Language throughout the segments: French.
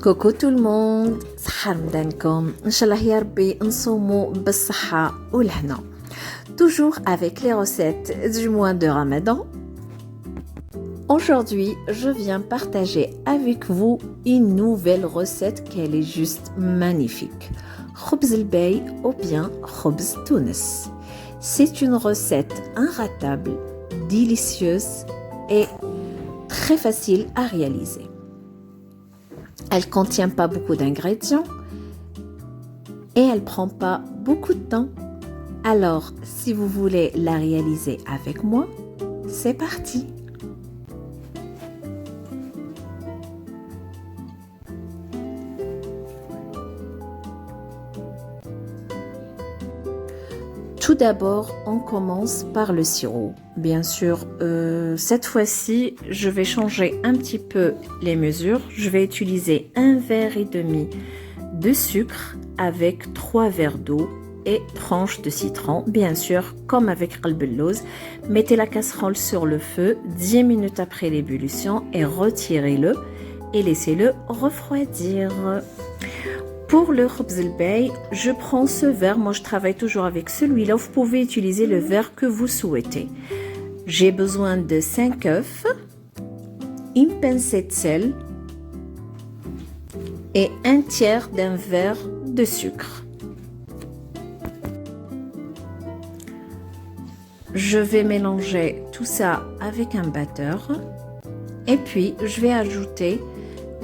كوكو tout le monde صحة رمضانكم إن شاء الله يا ربي نصوموا بالصحة والهنا toujours avec les recettes du mois de Ramadan. Aujourd'hui, je viens partager avec vous une nouvelle recette qu'elle est juste magnifique. خبز الباي ou bien خبز تونس. C'est une recette inratable, délicieuse et très facile à réaliser. Elle ne contient pas beaucoup d'ingrédients et elle ne prend pas beaucoup de temps. Alors, si vous voulez la réaliser avec moi, c'est parti! Tout d'abord, on commence par le sirop. Bien sûr, cette fois-ci, je vais changer un petit peu les mesures. Je vais utiliser 1,5 verre de sucre avec 3 verres d'eau et tranches de citron. Bien sûr, comme avec qalb al-lawz, mettez la casserole sur le feu 10 minutes après l'ébullition et retirez-le et laissez-le refroidir. Pour le khubz al-bay, je prends ce verre. Moi, je travaille toujours avec celui-là. Vous pouvez utiliser le verre que vous souhaitez. J'ai besoin de 5 œufs, une pincée de sel et un tiers d'un verre de sucre. Je vais mélanger tout ça avec un batteur. Et puis, je vais ajouter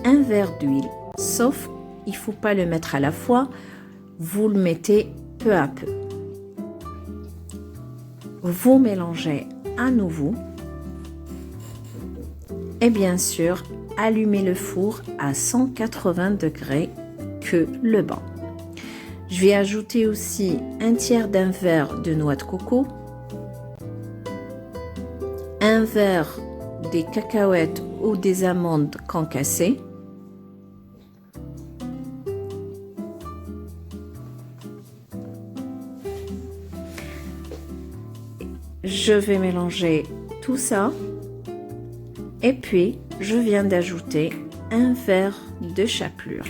un verre d'huile, sauf il ne faut pas le mettre à la fois, vous le mettez peu à peu. Vous mélangez à nouveau et bien sûr, allumez le four à 180 degrés que le bas. Je vais ajouter aussi un tiers d'un verre de noix de coco, un verre des cacahuètes ou des amandes concassées, je vais mélanger tout ça et puis je viens d'ajouter un verre de chapelure.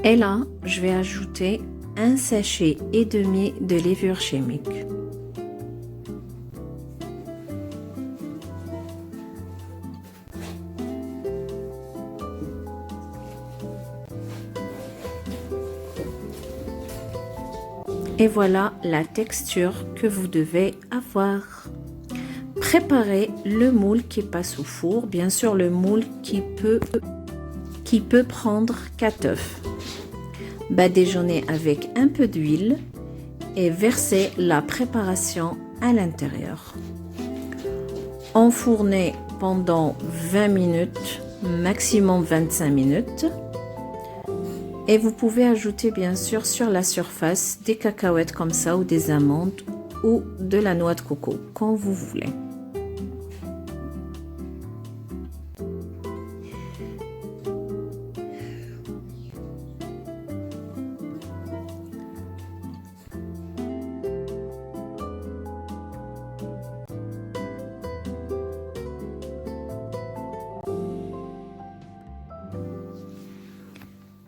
Et là, je vais ajouter un sachet et demi de levure chimique. Et voilà la texture que vous devez avoir. Préparez le moule qui passe au four. Bien sûr, le moule qui peut prendre 4 œufs. Badigeonnez avec un peu d'huile et versez la préparation à l'intérieur. Enfournez pendant 20 minutes, maximum 25 minutes. Et vous pouvez ajouter bien sûr sur la surface des cacahuètes comme ça ou des amandes ou de la noix de coco, quand vous voulez.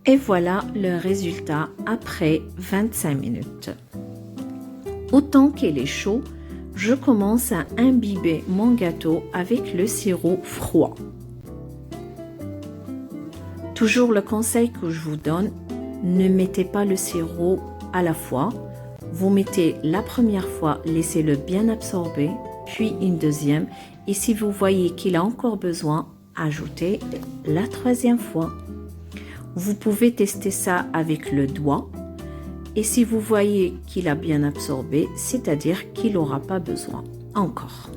Et voilà le résultat après 25 minutes. Autant qu'il est chaud, je commence à imbiber mon gâteau avec le sirop froid. Toujours le conseil que je vous donne, ne mettez pas le sirop à la fois. Vous mettez la première fois, laissez-le bien absorber, puis une deuxième. Et si vous voyez qu'il a encore besoin, ajoutez la troisième fois. Vous pouvez tester ça avec le doigt et si vous voyez qu'il a bien absorbé, c'est-à-dire qu'il n'aura pas besoin encore.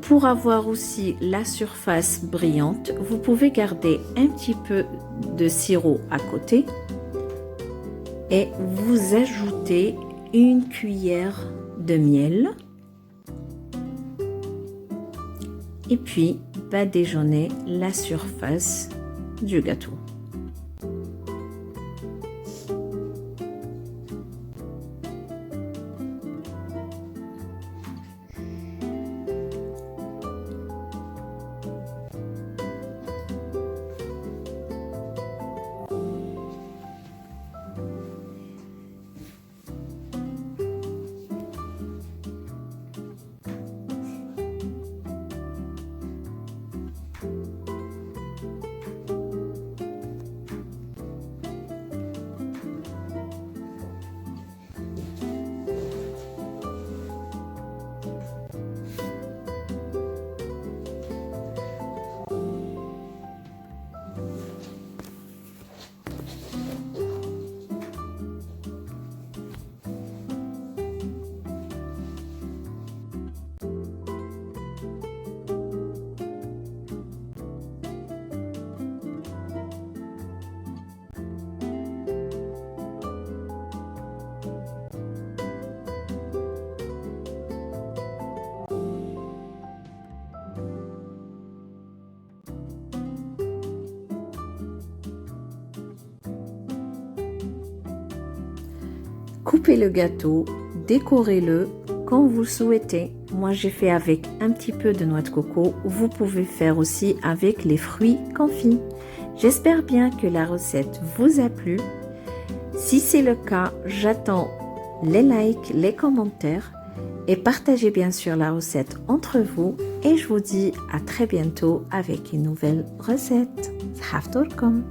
Pour avoir aussi la surface brillante, vous pouvez garder un petit peu de sirop à côté et vous ajoutez une cuillère de miel et puis badigeonner la surface du gâteau. Coupez le gâteau, décorez-le comme vous le souhaitez. Moi, j'ai fait avec un petit peu de noix de coco. Vous pouvez faire aussi avec les fruits confits. J'espère bien que la recette vous a plu. Si c'est le cas, j'attends les likes, les commentaires et partagez bien sûr la recette entre vous. Et je vous dis à très bientôt avec une nouvelle recette. Sahaftourkom.